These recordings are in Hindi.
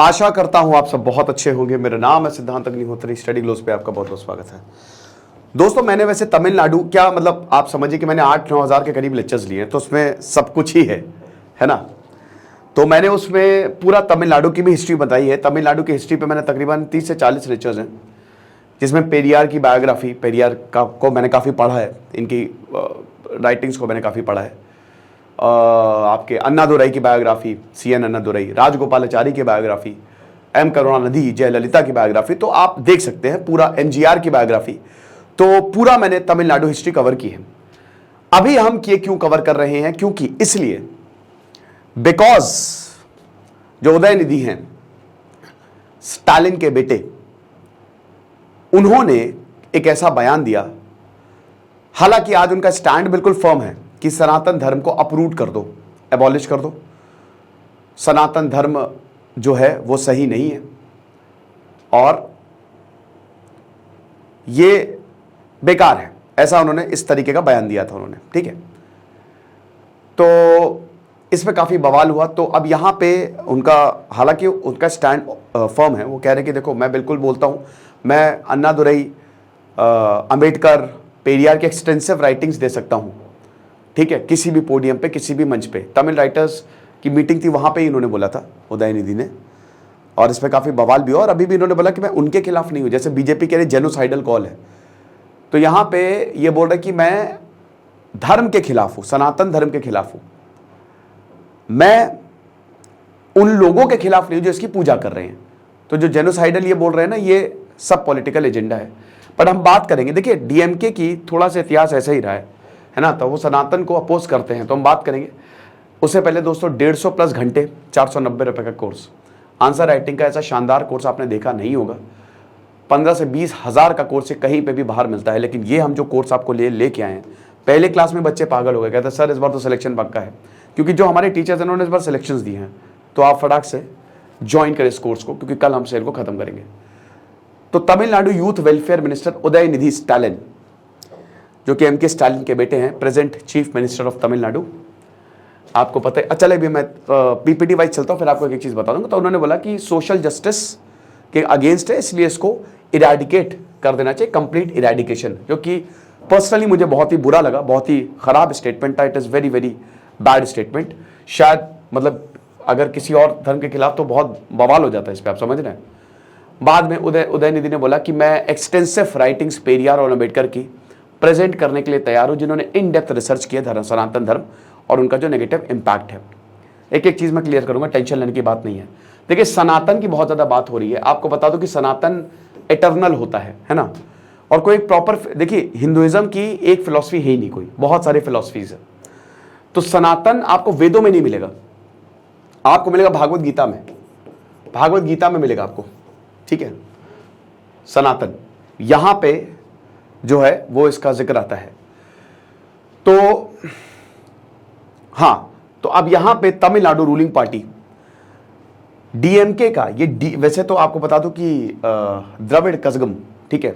आशा करता हूं आप सब बहुत अच्छे होंगे। मेरा नाम है सिद्धांत अग्निहोत्री। स्टडी ग्लोस पे आपका बहुत बहुत स्वागत है। दोस्तों, मैंने वैसे तमिलनाडु क्या मतलब आप समझिए कि मैंने 8-9 हज़ार के करीब लेक्चर्स लिए हैं, तो उसमें सब कुछ ही है ना। तो मैंने उसमें पूरा तमिलनाडु की भी हिस्ट्री बताई है। तमिलनाडु की हिस्ट्री पे मैंने तकरीबन 30 से 40 लेक्चर्स हैं, जिसमें पेरियार की बायोग्राफी, पेरियार को मैंने काफ़ी पढ़ा है, इनकी राइटिंग्स को मैंने काफ़ी पढ़ा है। आपके अन्नादुरई की बायोग्राफी, CN अन्नादुरई, राजगोपालाचारी की बायोग्राफी, M करुणानिधि, जयललिता की बायोग्राफी, तो आप देख सकते हैं पूरा MGR की बायोग्राफी। तो पूरा मैंने तमिलनाडु हिस्ट्री कवर की है। अभी हम ये क्यों कवर कर रहे हैं? क्योंकि इसलिए बिकॉज जो उदयनिधि हैं, स्टालिन के बेटे, उन्होंने एक ऐसा बयान दिया, हालांकि आज उनका स्टैंड बिल्कुल फर्म है कि सनातन धर्म को अपरूट कर दो, एबॉलिश कर दो। सनातन धर्म जो है वो सही नहीं है और ये बेकार है, ऐसा उन्होंने इस तरीके का बयान दिया था उन्होंने। ठीक है, तो इस पे काफ़ी बवाल हुआ। तो अब यहाँ पे उनका, हालांकि उनका स्टैंड फर्म है, वो कह रहे हैं कि देखो मैं बिल्कुल बोलता हूँ, मैं अन्नादुरई, अंबेडकर, पेरियार के एक्सटेंसिव राइटिंग्स दे सकता हूँ, ठीक है, किसी भी पोडियम पे, किसी भी मंच पे। तमिल राइटर्स की मीटिंग थी, वहाँ पे ही इन्होंने बोला था उदयनिधि ने, और इस पर काफ़ी बवाल भी हुआ। और अभी भी इन्होंने बोला कि मैं उनके खिलाफ नहीं हूँ, जैसे बीजेपी कह रही जेनोसाइडल कॉल है, तो यहाँ पे ये बोल रहे कि मैं धर्म के खिलाफ हूँ, सनातन धर्म के खिलाफ हूँ, मैं उन लोगों के खिलाफ नहीं हूँ जो इसकी पूजा कर रहे हैं। तो जो जेनोसाइडल ये बोल रहे हैं ना, ये सब पॉलिटिकल एजेंडा है। पर हम बात करेंगे, देखिए DMK की थोड़ा सा इतिहास ऐसा ही रहा है ना, तो वो सनातन को अपोज करते हैं, तो हम बात करेंगे। उससे पहले दोस्तों 150 प्लस घंटे, 490 रुपये का कोर्स, आंसर राइटिंग का ऐसा शानदार कोर्स आपने देखा नहीं होगा। 15 से 20 हज़ार का कोर्स कहीं पे भी बाहर मिलता है, लेकिन ये हम जो कोर्स आपको लेके आए हैं, पहले क्लास में बच्चे पागल हो गए, कहते सर इस बार तो सिलेक्शन पक्का है, क्योंकि जो हमारे टीचर्स हैं उन्होंने इस बार सिलेक्शंस दिए हैं। तो आप फटाक से ज्वाइन करें इस कोर्स को, क्योंकि कल हम सेल को खत्म करेंगे। तो Tamil Nadu youth welfare minister Udhayanidhi Stalin, जो कि MK स्टालिन के बेटे हैं, present chief minister of Tamil Nadu, आपको पता है। चले भी मैं PPT वाइज चलता हूँ, फिर आपको एक चीज़ बता दूंगा। तो उन्होंने बोला कि सोशल जस्टिस के अगेंस्ट है, इसलिए इसको इरेडिकेट कर देना चाहिए, कंप्लीट इरेडिकेशन, जो कि पर्सनली मुझे बहुत ही बुरा लगा, बहुत ही खराब स्टेटमेंट था। It is very very bad statement. शायद मतलब अगर किसी और धर्म के खिलाफ तो बहुत बवाल हो जाता है इस पर, आप समझ रहे हैं। बाद में उदयनिधि ने बोला कि मैं एक्सटेंसिव राइटिंग्स पेरियार और अम्बेडकर की प्रेजेंट करने के लिए तैयार हूँ, जिन्होंने इन डेप्थ रिसर्च किया धर्म, सनातन धर्म और उनका जो नेगेटिव इम्पैक्ट है। एक एक चीज़ मैं क्लियर करूंगा, टेंशन लेने की बात नहीं है। देखिए, सनातन की बहुत ज़्यादा बात हो रही है। आपको बता दो कि सनातन एटर्नल होता है ना, और कोई एक प्रॉपर, देखिए हिंदुइज्म की एक फिलॉसफी है ही नहीं कोई, बहुत सारी फिलॉसफीज है। तो सनातन आपको वेदों में नहीं मिलेगा, आपको मिलेगा भागवत गीता में, भागवत गीता में मिलेगा आपको, ठीक है। सनातन यहां पे जो है वो इसका जिक्र आता है। तो हां, तो अब यहां पे तमिलनाडु रूलिंग पार्टी DMK का ये वैसे तो आपको बता दूं कि द्रविड़ कज़गम, ठीक है,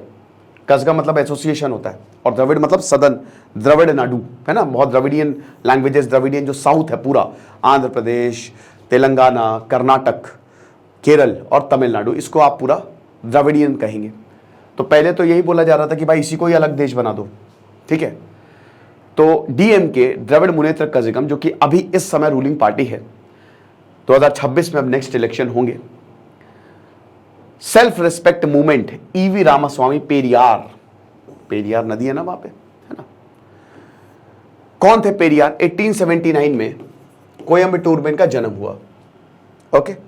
कज़गम मतलब एसोसिएशन होता है, और द्रविड़ मतलब सदन, द्रविड़ नाडु है ना, बहुत द्रविडियन लैंग्वेजेस, द्रविडियन जो साउथ है पूरा, आंध्र प्रदेश, तेलंगाना, कर्नाटक, केरल और तमिलनाडु, इसको आप पूरा द्रविडियन कहेंगे। तो पहले तो यही बोला जा रहा था कि भाई इसी को ही अलग देश बना दो, ठीक है। तो DMK, द्रविड़ मुनेत्र कज़गम, जो कि अभी इस समय रूलिंग पार्टी है, 2026 में अब नेक्स्ट इलेक्शन होंगे। Self respect movement, EV Ramasamy, Periyar, Periyar नदी है ना वहां पे, है ना। कौन थे पेरियार? 1879 में कोयम्बटूर में इनका जन्म हुआ। ओके,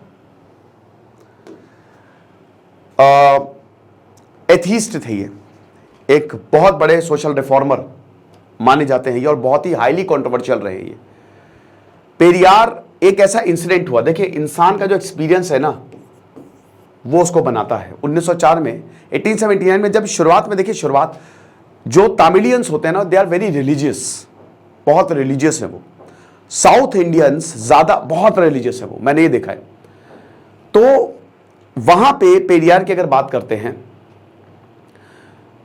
एथीस्ट थे ये, एक बहुत बड़े सोशल रिफॉर्मर माने जाते हैं ये, और बहुत ही हाईली कंट्रोवर्शियल रहे ये। पेरियार एक ऐसा इंसिडेंट हुआ, देखिए इंसान का जो एक्सपीरियंस है ना वो उसको बनाता है। 1904 में, 1879 में जब शुरुआत में, देखिए शुरुआत, जो तामिलियंस होते हैं ना, दे आर वेरी रिलीजियस, बहुत रिलीजियस है वो। साउथ इंडियंस ज्यादा बहुत रिलीजियस है वो, मैंने ये देखा है। तो वहां पे पेरियार की अगर बात करते हैं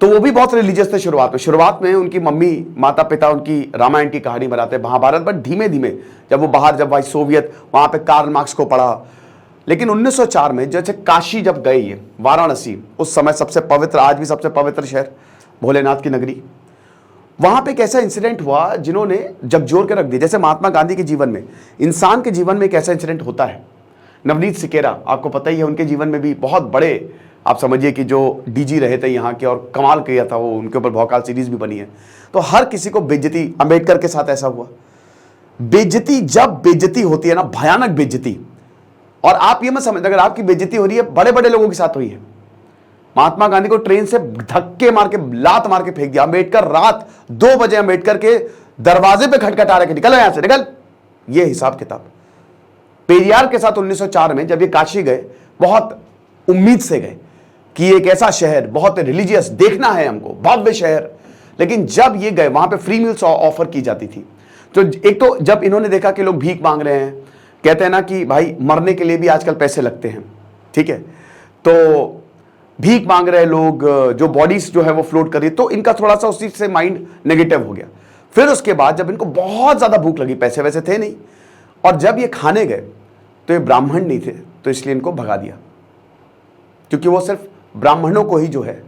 तो वो भी बहुत रिलीजियस थे शुरुआत में उनकी मम्मी, माता पिता उनकी रामायण की कहानी बनाते, महाभारत, बट धीमे धीमे जब वो बाहर, जब भाई सोवियत, वहां पे कार्ल मार्क्स को पढ़ा, लेकिन 1904 में जैसे काशी जब गए ये वाराणसी, उस समय सबसे पवित्र, आज भी सबसे पवित्र शहर, भोलेनाथ की नगरी, वहां पे एक ऐसा इंसिडेंट हुआ जिन्होंने झकझोर के रख दिया। जैसे महात्मा गांधी के जीवन में, इंसान के जीवन में एक ऐसा इंसिडेंट होता है। नवनीत सिकेरा, आपको पता ही है, उनके जीवन में भी बहुत बड़े, आप समझिए कि जो डीजी रहे थे यहाँ के और कमाल किया था वो, उनके ऊपर भौकाल सीरीज भी बनी है। तो हर किसी को बेइज्जती, अंबेडकर के साथ ऐसा हुआ। बेइज्जती, जब बेइज्जती होती है ना, भयानक बेइज्जती, और आप ये मत समझ, अगर आपकी बेइज्जती हो रही है, बड़े बड़े लोगों के साथ हुई है। महात्मा गांधी को ट्रेन से धक्के मार के, लात मार के फेंक दिया। अंबेडकर रात 2 बजे अंबेडकर के दरवाजे पे खटखटा रहे, निकलो यहां से, निकल। ये हिसाब किताब पेरियार के साथ 1904 में जब ये काशी गए, बहुत उम्मीद से गए कि एक ऐसा शहर, बहुत रिलीजियस, देखना है हमको, भव्य शहर। लेकिन जब ये गए, वहां पे फ्री मील्स ऑफर की जाती थी। तो एक तो जब इन्होंने देखा कि लोग भीख मांग रहे हैं, कहते हैं ना कि भाई मरने के लिए भी आजकल पैसे लगते हैं, ठीक है, तो भीख मांग रहे लोग, जो बॉडीज जो है वो फ्लोट कर रही है, तो इनका थोड़ा सा उसी से माइंड नेगेटिव हो गया। फिर उसके बाद जब इनको बहुत ज्यादा भूख लगी, पैसे वैसे थे नहीं, और जब ये खाने गए तो ये ब्राह्मण नहीं थे, तो इसलिए इनको भगा दिया, क्योंकि वो सिर्फ ब्राह्मणों को ही जो है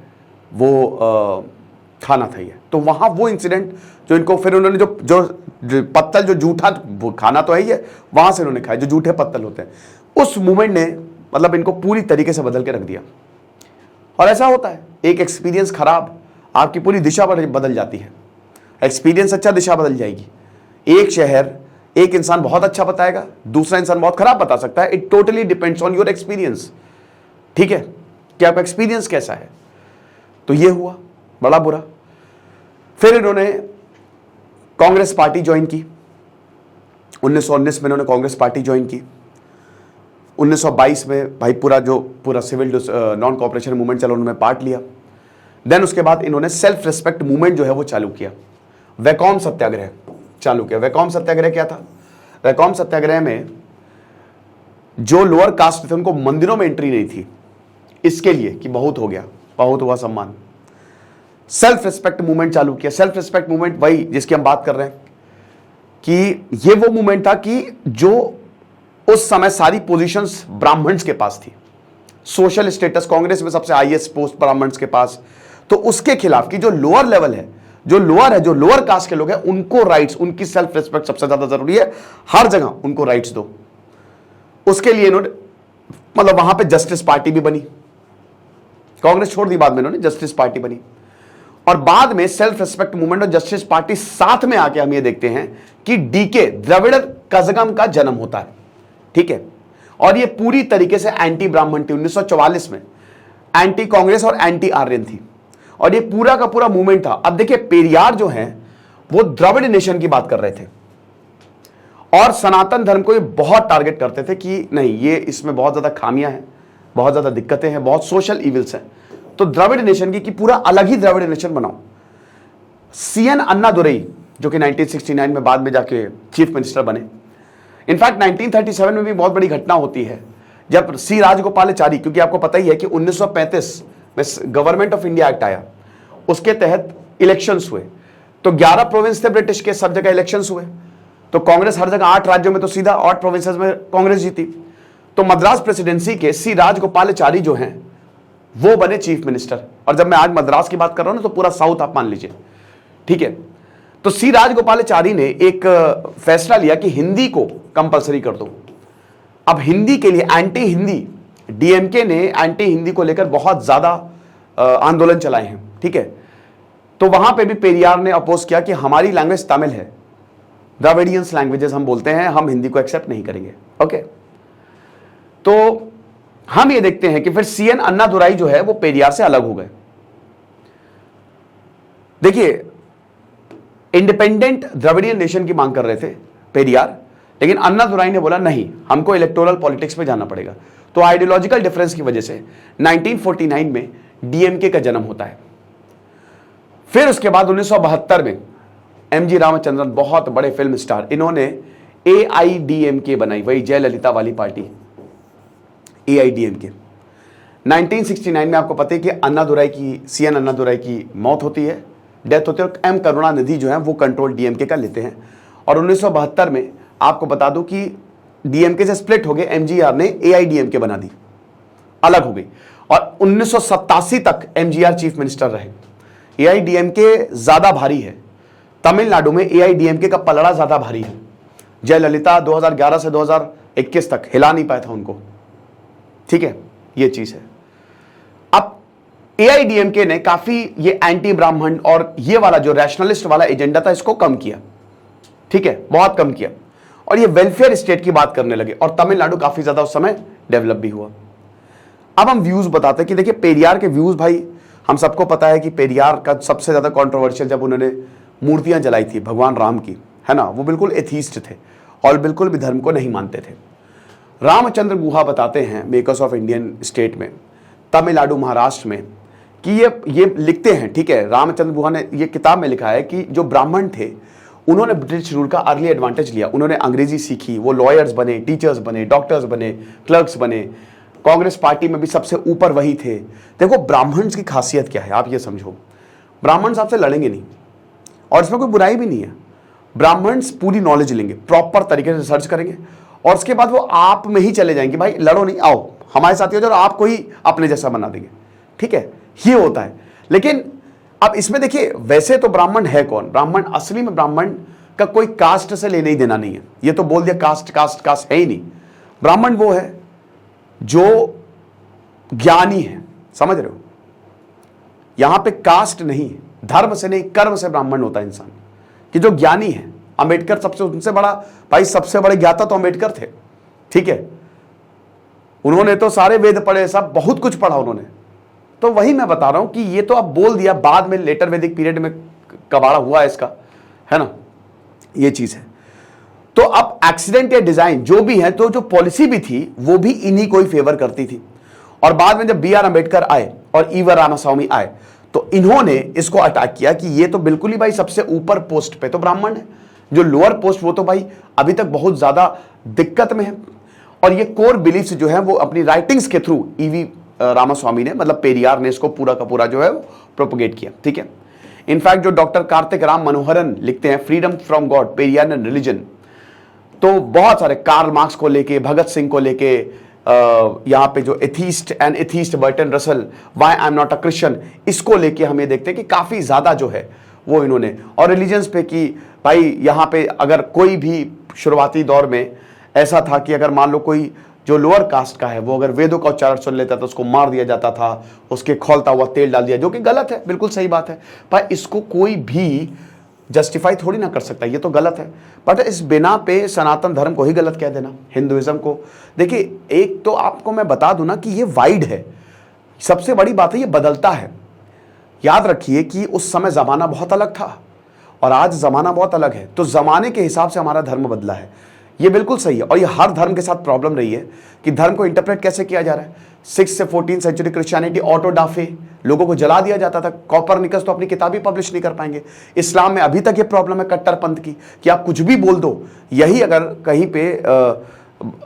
वो खाना था ये। तो वहां वो इंसिडेंट जो इनको, फिर उन्होंने जो पत्तल, जो जूठा खाना तो है ही है, वहां से उन्होंने खाया जो जूठे पत्तल होते हैं, उस मूवमेंट ने मतलब इनको पूरी तरीके से बदल के रख दिया। और ऐसा होता है, एक एक्सपीरियंस खराब, आपकी पूरी दिशा बदल जाती है। एक्सपीरियंस अच्छा, दिशा बदल जाएगी। एक शहर, एक इंसान बहुत अच्छा बताएगा, दूसरा इंसान बहुत खराब बता सकता है। It totally depends on your experience, ठीक है, कि आपका एक्सपीरियंस कैसा है। तो ये हुआ बड़ा बुरा। फिर इन्होंने कांग्रेस पार्टी ज्वाइन की, 1919 में इन्होंने कांग्रेस पार्टी ज्वाइन की। 1922 में भाई पूरा सिविल नॉन कॉपरेशन मूवमेंट चला, उन्होंने पार्ट लिया। देन उसके बाद इन्होंने सेल्फ रिस्पेक्ट मूवमेंट जो है वो चालू किया, वैकोम सत्याग्रह चालू किया। वैकोम सत्याग्रह क्या था? वैकोम सत्याग्रह में जो लोअर कास्ट थे उनको मंदिरों में एंट्री नहीं थी, इसके लिए कि बहुत हो गया, बहुत हुआ सम्मान। सेल्फ रिस्पेक्ट मूवमेंट चालू किया। सेल्फ रिस्पेक्ट मूवमेंट वही जिसकी हम बात कर रहे हैं, कि ये वो मूवमेंट था कि जो उस समय सारी पोजीशंस ब्राह्मण्स के पास थी, सोशल स्टेटस कांग्रेस में सबसे हाईएस्ट पोस्ट ब्राह्मण्स के पास, तो उसके खिलाफ की जो लोअर लेवल है, जो लोअर कास्ट के लोग हैं, उनको राइट्स, उनकी सेल्फ रिस्पेक्ट सबसे ज्यादा जरूरी है, हर जगह उनको राइट्स दो। उसके लिए इन्होंने मतलब वहां पे जस्टिस पार्टी भी बनी, कांग्रेस छोड़ दी बाद में, इन्होंने जस्टिस पार्टी बनी। और बाद में सेल्फ रिस्पेक्ट मूवमेंट और जस्टिस पार्टी साथ में आके हम ये देखते हैं कि डीके द्रविड़ कजगम का जन्म होता है, ठीक है, और ये पूरी तरीके से एंटी ब्राह्मण थी। 1944 में एंटी कांग्रेस और एंटी आर्यन थी, और ये पूरा का पूरा मूवमेंट था। अब देखिए, पेरियार जो है वो द्रविड़ नेशन की बात कर रहे थे, और सनातन धर्म को ये बहुत टारगेट करते थे कि नहीं, ये इसमें बहुत ज्यादा खामियां हैं, बहुत ज्यादा दिक्कतें हैं, बहुत सोशल इविल्स हैं, तो द्रविड़ नेशन की पूरा अलग ही द्रविड़ नेशन बनाओ। सीएन अन्नादुरई, जो कि 1969 में बाद में जाके चीफ मिनिस्टर बने। इनफैक्ट 1937 में भी बहुत बड़ी घटना होती है, जब सी राजगोपालाचारी, क्योंकि आपको पता ही है कि 1935 में गवर्नमेंट ऑफ इंडिया एक्ट आया, उसके तहत इलेक्शंस हुए, तो 11 प्रोविंस थे ब्रिटिश के, सब जगह इलेक्शंस हुए, तो कांग्रेस हर जगह, 8 राज्यों में तो सीधा 8 प्रोविंसेस में कांग्रेस जीती। तो मद्रास प्रेसिडेंसी के सी राजगोपालाचारी जो हैं वो बने चीफ मिनिस्टर। और जब मैं आज मद्रास की बात कर रहा हूं ना, तो पूरा साउथ आप मान लीजिए, ठीक है। तो सी राजगोपालाचारी ने एक फैसला लिया कि हिंदी को कंपलसरी कर दो। अब हिंदी के लिए एंटी हिंदी, डीएमके ने एंटी हिंदी को लेकर बहुत ज्यादा आंदोलन चलाए हैं, ठीक है। तो वहां पे भी पेरियार ने अपोज किया कि हमारी लैंग्वेज तमिल है, द्रविडियंस लैंग्वेजेस हम बोलते हैं, हम हिंदी को एक्सेप्ट नहीं करेंगे, ओके। तो हम ये देखते हैं कि फिर सीएन अन्नादुराई जो है वो पेरियार से अलग हो गए। देखिए, इंडिपेंडेंट द्रविडियन नेशन की मांग कर रहे थे पेरियार, लेकिन अन्नादुराई ने बोला नहीं, हमको इलेक्टोरल पॉलिटिक्स में जाना पड़ेगा। तो आइडियोलॉजिकल डिफरेंस की वजह से 1949 में डीएमके का जन्म होता है। फिर उसके बाद 1972 में एमजी रामचंद्रन, बहुत बड़े फिल्म स्टार, इन्होंने एआईडीएमके बनाई, वही जयललिता वाली पार्टी, एआईडीएमके। 1969 में आपको पता है कि सीएन अन्नादुराई की मौत होती है, डेथ होती है, और एम करुणानिधि जो है वो कंट्रोल डीएमके का लेते हैं। और 1972 में आपको बता दूं कि डीएमके से स्प्लिट हो गए, एमजीआर ने एआईडीएमके बना दी, अलग हो गई, और 1987 तक एमजीआर चीफ मिनिस्टर रहे। एआईडीएमके ज्यादा भारी है, तमिलनाडु में एआईडीएमके का पलड़ा ज्यादा भारी है। जयललिता 2011 से 2021 तक हिला नहीं पाया था उनको, ठीक है, ये चीज है। अब एआईडीएमके ने काफी ये एंटी ब्राह्मण और ये वाला जो रैशनलिस्ट वाला एजेंडा था इसको कम किया, ठीक है, बहुत कम किया, और ये वेलफेयर स्टेट की बात करने लगे, और तमिलनाडु काफी ज्यादा उस समय डेवलप भी हुआ। अब हम व्यूज बताते हैं कि देखिए पेरियार के व्यूज, भाई हम सबको पता है कि पेरियार का सबसे ज्यादा कंट्रोवर्शियल जब उन्होंने मूर्तियां जलाई थी भगवान राम की, है ना, वो बिल्कुल एथीस्ट थे और बिल्कुल भी धर्म को नहीं मानते थे। रामचंद्र गुहा बताते हैं मेकर्स ऑफ इंडियन स्टेट में, तमिलनाडु महाराष्ट्र में, कि ये लिखते हैं, ठीक है, रामचंद्र गुहा ने ये किताब में लिखा है कि जो ब्राह्मण थे उन्होंने ब्रिटिश रूल का अर्ली एडवांटेज लिया, उन्होंने अंग्रेजी सीखी, वो लॉयर्स बने, टीचर्स बने, डॉक्टर्स बने, क्लर्क्स बने, कांग्रेस पार्टी में भी सबसे ऊपर वही थे। देखो ब्राह्मण्स की खासियत क्या है आप ये समझो, ब्राह्मण्स आपसे लड़ेंगे नहीं, और इसमें कोई बुराई भी नहीं है। ब्राह्मण्स पूरी नॉलेज लेंगे, प्रॉपर तरीके से रिसर्च करेंगे, और उसके बाद वो आप में ही चले जाएंगे, भाई लड़ो नहीं, आओ हमारे साथ हो जाओ, और आपको ही अपने जैसा बना देंगे, ठीक है, ये होता है। लेकिन अब इसमें देखिए वैसे तो ब्राह्मण है कौन, ब्राह्मण असली में ब्राह्मण का कोई कास्ट से लेने ही देना नहीं है, ये तो बोल दिया कास्ट कास्ट कास्ट है ही नहीं। ब्राह्मण वो है जो ज्ञानी है, समझ रहे हो, यहां पे कास्ट नहीं, धर्म से नहीं कर्म से ब्राह्मण होता है इंसान, कि जो ज्ञानी है। अंबेडकर सबसे उनसे बड़ा, भाई सबसे बड़े ज्ञाता तो अंबेडकर थे, ठीक है, उन्होंने तो सारे वेद पढ़े, सब बहुत कुछ पढ़ा उन्होंने। तो वही मैं बता रहा हूं कि ये तो अब बोल दिया, बाद में लेटर वैदिक पीरियड में कबाड़ा हुआ है इसका, है ना, ये चीज है। तो अब एक्सीडेंट या डिजाइन जो भी है, तो जो पॉलिसी भी थी वो भी इन्हीं को ही फेवर करती थी। और बाद में जब बी आर अंबेडकर आए और ईवा रामास्वामी आए, तो इन्होंने इसको अटैक किया कि ये तो बिल्कुल ही भाई सबसे ऊपर पोस्ट पे तो ब्राह्मण है, जो लोअर पोस्ट वो तो भाई अभी तक बहुत ज्यादा दिक्कत में है। और ये कोर बिलीफ्स जो है वो अपनी राइटिंग्स के थ्रू ईवी रामास्वामी ने, मतलब पेरियार ने इसको पूरा का पूरा जो है प्रोपोगेट किया, ठीक है। इनफैक्ट जो डॉक्टर कार्तिक राम मनोहरन लिखते हैं freedom from God Periyar and religion, तो बहुत सारे कार्ल मार्क्स को लेके, भगत सिंह को लेके, यहाँ पे जो atheist and atheist Burton Russell, why I am not a Christian, इसको लेके हम ये देखते हैं कि काफी ज्यादा जो है वो इन्होंने, और रिलीजन्स पे कि भाई यहाँ पे अगर कोई भी शुरुआती दौर में ऐसा था कि अगर मान लो कोई जो लोअर कास्ट का है वो अगर वेदों का उच्चारण सुन लेता था उसको मार दिया जाता था, उसके खौलता हुआ तेल डाल दिया, जो कि गलत है, बिल्कुल सही बात है, पर इसको कोई भी जस्टिफाई थोड़ी ना कर सकता, ये तो गलत है। बट इस बिना पे सनातन धर्म को ही गलत कह देना, हिंदुइज्म को। देखिए एक तो आपको मैं बता दूं ना कि ये वाइड है, सबसे बड़ी बात है ये बदलता है। याद रखिए कि उस समय जमाना बहुत अलग था और आज जमाना बहुत अलग है, तो जमाने के हिसाब से हमारा धर्म बदला है, ये बिल्कुल सही है। और ये हर धर्म के साथ प्रॉब्लम रही है कि धर्म को इंटरप्रेट कैसे किया जा रहा है। 6 से 14 सेंचुरी क्रिश्चियनिटी ऑटो डाफे, लोगों को जला दिया जाता था, कॉपरनिकस तो अपनी किताबें पब्लिश नहीं कर पाएंगे। इस्लाम में अभी तक ये प्रॉब्लम है कट्टरपंथ की कि आप कुछ भी बोल दो, यही अगर कहीं पे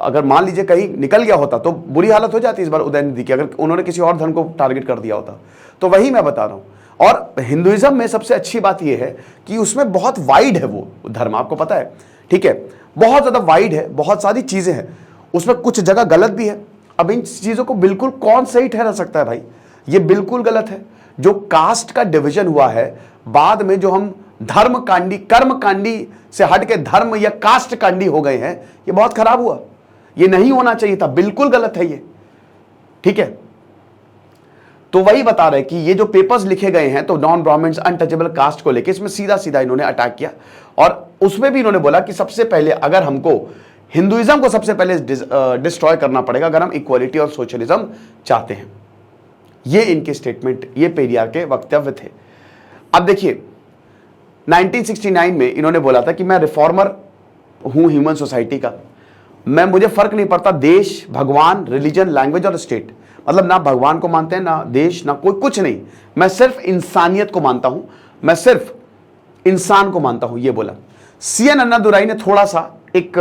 अगर मान लीजिए कहीं निकल गया होता तो बुरी हालत हो जाती इस बार उदयनिधि की, अगर उन्होंने किसी और धर्म को टारगेट कर दिया होता। तो वही मैं बता रहा हूँ। और हिंदुइज्म में सबसे अच्छी बात यह है कि उसमें बहुत वाइड है वो धर्म, आपको पता है, ठीक है, बहुत ज्यादा वाइड है, बहुत सारी चीजें हैं उसमें, कुछ जगह गलत भी है। अब इन चीजों को बिल्कुल कौन सही ठहरा सकता है भाई, ये बिल्कुल गलत है। जो कास्ट का डिवीजन हुआ है बाद में, जो हम धर्म कांडी कर्म कांडी से हट के धर्म या कास्ट कांडी हो गए हैं, ये बहुत खराब हुआ, ये नहीं होना चाहिए था, बिल्कुल गलत है ये, ठीक है। तो वही बता रहे कि ये जो पेपर्स लिखे गए हैं तो नॉन ब्राह्मण्स अनटचेबल कास्ट को लेके, इसमें सीधा सीधा इन्होंने अटैक किया। और उसमें भी इन्होंने बोला कि सबसे पहले अगर हमको हिंदुइज्म को सबसे पहले डिस्ट्रॉय करना पड़ेगा अगर हम इक्वालिटी और सोशलिज्म चाहते हैं। ये इनके स्टेटमेंट, ये पेरियार के वक्तव्य थे। अब देखिए 1969 में इन्होंने बोला था कि मैं रिफॉर्मर हूं ह्यूमन सोसाइटी का, मुझे फर्क नहीं पड़ता देश, भगवान, रिलीजन, लैंग्वेज और स्टेट, मतलब ना भगवान को मानते हैं, ना देश, ना कोई कुछ नहीं, मैं सिर्फ इंसानियत को मानता हूं, मैं सिर्फ इंसान को मानता हूं, ये बोला। सीएन अन्नादुराई ने थोड़ा सा एक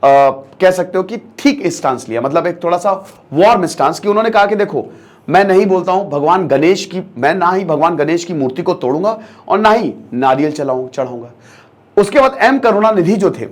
कह सकते हो कि ठीक स्टांस लिया, मतलब एक थोड़ा सा वार्म स्टांस, कि उन्होंने कहा कि देखो मैं नहीं बोलता हूं भगवान गणेश की, मैं ना ही भगवान गणेश की मूर्ति को तोड़ूंगा और ना ही नारियल चढ़ाऊंगा। उसके बाद एम करुणानिधि जो थे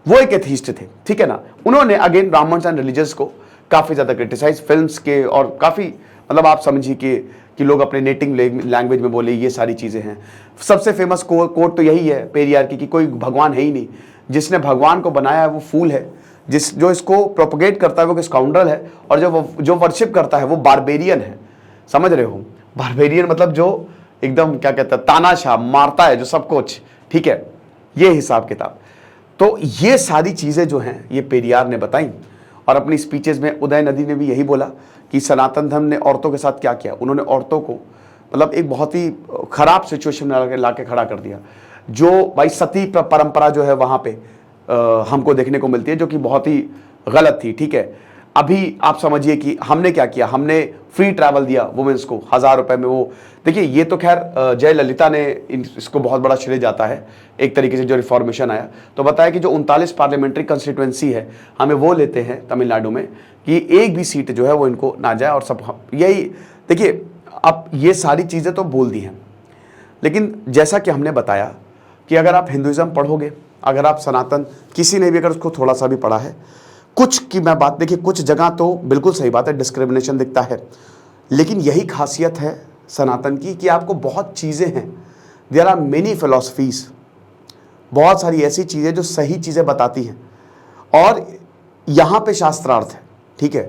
वो एक एथिस्ट थे, ठीक है ना। उन्होंने अगेन ब्राह्मण्स एंड रिलीजियस को काफ़ी ज़्यादा क्रिटिसाइज फिल्म्स के, और काफ़ी मतलब आप समझिए कि लोग अपने नेटिव लैंग्वेज में बोले, ये सारी चीज़ें हैं। सबसे फेमस कोट तो यही है पेरियार की कि कोई भगवान है ही नहीं, जिसने भगवान को बनाया है वो फूल है, जो इसको प्रोपोगेट करता है वो स्काउंड्रल है, और जो वर्शिप करता है वो बारबेरियन है। समझ रहे हो, बारबेरियन मतलब जो एकदम क्या कहता है, तानाशाह मारता है जो सब कुछ, ठीक है, ये हिसाब किताब। तो ये सारी चीज़ें जो हैं ये पेरियार ने बताई, और अपनी स्पीचेस में उदयनिधि ने भी यही बोला कि सनातन धर्म ने औरतों के साथ क्या किया। उन्होंने औरतों को मतलब एक बहुत ही खराब सिचुएशन में ला के खड़ा कर दिया। जो भाई सती परंपरा जो है वहाँ पे हमको देखने को मिलती है, जो कि बहुत ही गलत थी, ठीक है। अभी आप समझिए कि हमने क्या किया, हमने फ्री ट्रैवल दिया वुमेन्स को 1000 रुपए में। वो देखिए, ये तो खैर जयललिता ने इसको बहुत बड़ा श्रेय जाता है एक तरीके से, जो रिफॉर्मेशन आया तो बताया कि जो 39 पार्लियामेंट्री कंस्टिट्यूएंसी है, हमें वो लेते हैं तमिलनाडु में कि एक भी सीट जो है वो इनको ना जाए, और सब यही देखिए। अब ये सारी चीज़ें तो बोल दी हैं, लेकिन जैसा कि हमने बताया कि अगर आप हिंदुइज्म पढ़ोगे, अगर आप सनातन, किसी ने भी अगर उसको थोड़ा सा भी पढ़ा है, कुछ की मैं बात देखिए, कुछ जगह तो बिल्कुल सही बात है, डिस्क्रिमिनेशन दिखता है, लेकिन यही खासियत है सनातन की कि आपको बहुत चीज़ें हैं, देयर आर मेनी फिलॉसफीज, बहुत सारी ऐसी चीज़ें जो सही चीज़ें बताती हैं, और यहाँ पे शास्त्रार्थ है, ठीक है,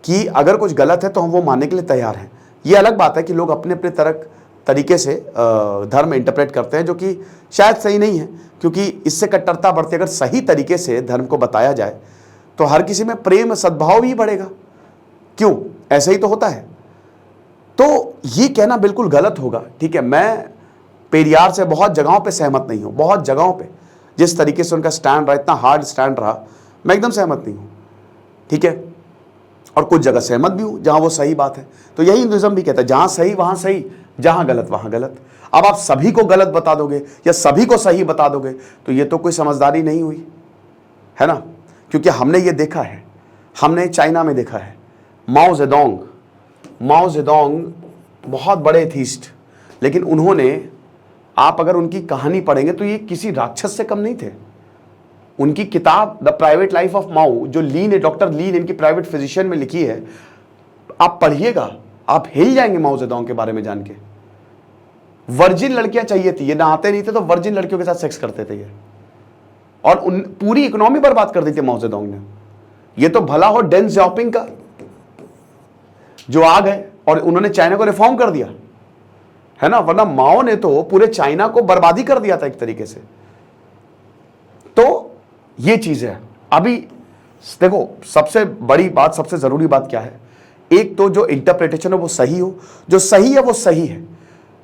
कि अगर कुछ गलत है तो हम वो मानने के लिए तैयार हैं। ये अलग बात है कि लोग अपने अपने तरीके से धर्म इंटरप्रेट करते हैं, जो कि शायद सही नहीं है, क्योंकि इससे कट्टरता बढ़ती है। अगर सही तरीके से धर्म को बताया जाए तो हर किसी में प्रेम सद्भाव भी बढ़ेगा, क्यों, ऐसा ही तो होता है। तो ये कहना बिल्कुल गलत होगा, ठीक है। मैं पेरियार से बहुत जगहों पे सहमत नहीं हूँ, बहुत जगहों पे जिस तरीके से उनका स्टैंड रहा, इतना हार्ड स्टैंड रहा, मैं एकदम सहमत नहीं हूँ, ठीक है। और कुछ जगह सहमत भी हूँ जहाँ वो सही बात है। तो यही हिंदुइज्म भी कहता है, जहाँ सही वहाँ सही, जहाँ गलत वहाँ गलत। अब आप सभी को गलत बता दोगे या सभी को सही बता दोगे तो ये तो कोई समझदारी नहीं हुई, है ना। क्योंकि हमने ये देखा है, हमने चाइना में देखा है, माओ जेडोंग बहुत बड़े एथीस्ट, लेकिन उन्होंने, आप अगर उनकी कहानी पढ़ेंगे तो ये किसी राक्षस से कम नहीं थे। उनकी किताब द प्राइवेट लाइफ ऑफ माओ, जो लीन है, डॉक्टर लीन इनकी प्राइवेट फिजिशियन में लिखी है, आप पढ़िएगा, आप हिल जाएंगे माओ जेडोंग के बारे में जान के। वर्जिन लड़कियां चाहिए थी, ये नहाते नहीं थे तो वर्जिन लड़कियों के साथ सेक्स करते थे ये, और पूरी इकोनॉमी बर्बाद कर दी थी माओ जेडोंग ने। ये तो भला हो डेंग ज़ियाओपिंग का, जो आ गए और उन्होंने चाइना को रिफॉर्म कर दिया, है ना, वरना माओ ने तो पूरे चाइना को बर्बादी कर दिया था एक तरीके से। तो ये चीज है। अभी देखो, सबसे बड़ी बात, सबसे जरूरी बात क्या है, एक तो जो इंटरप्रिटेशन है वो सही हो, जो सही है वो सही है,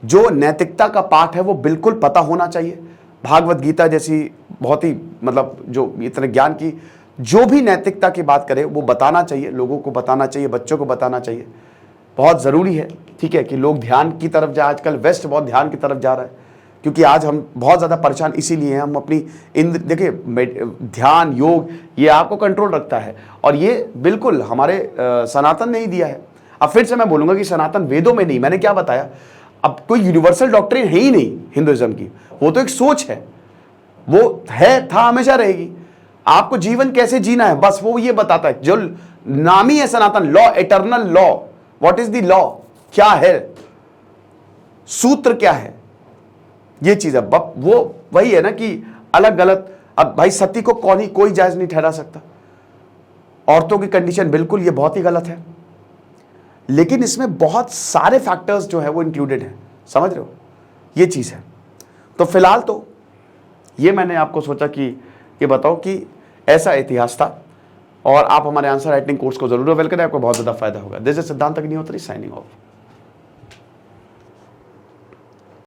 जो नैतिकता का पाठ है वो बिल्कुल पता होना चाहिए। भागवत गीता जैसी बहुत ही मतलब जो इतने ज्ञान की, जो भी नैतिकता की बात करे वो बताना चाहिए, लोगों को बताना चाहिए, बच्चों को बताना चाहिए, बहुत ज़रूरी है, ठीक है, कि लोग ध्यान की तरफ जाए। आजकल वेस्ट बहुत ध्यान की तरफ जा रहा है, क्योंकि आज हम बहुत ज़्यादा परेशान इसीलिए हैं। हम अपनी इंद्र, देखिए ध्यान योग ये आपको कंट्रोल रखता है, और ये बिल्कुल हमारे सनातन ने ही दिया है। अब फिर से मैं बोलूँगा कि सनातन वेदों में नहीं, मैंने क्या बताया, अब कोई यूनिवर्सल डॉक्ट्रिन है ही नहीं हिंदुइज्म की, वो तो एक सोच है, वो है, था, हमेशा रहेगी। आपको जीवन कैसे जीना है बस वो ये बताता है, जो नाम ही है Sanatan, law, eternal law. What is the law, क्या है, सूत्र क्या है, ये चीज है। वो वही है ना कि अलग गलत। अब भाई सती को कोई जायज नहीं ठहरा सकता, औरतों की कंडीशन बिल्कुल ये बहुत ही गलत है, लेकिन इसमें बहुत सारे फैक्टर्स जो है वो इंक्लूडेड हैं, समझ रहे हो, ये चीज है। तो फिलहाल तो ये मैंने आपको सोचा कि ये बताओ कि ऐसा इतिहास था, और आप हमारे आंसर राइटिंग कोर्स को जरूर अवेल करें, आपको बहुत ज़्यादा फायदा होगा। दिस इज सिद्धांत अग्निहोत्री साइनिंग ऑफ।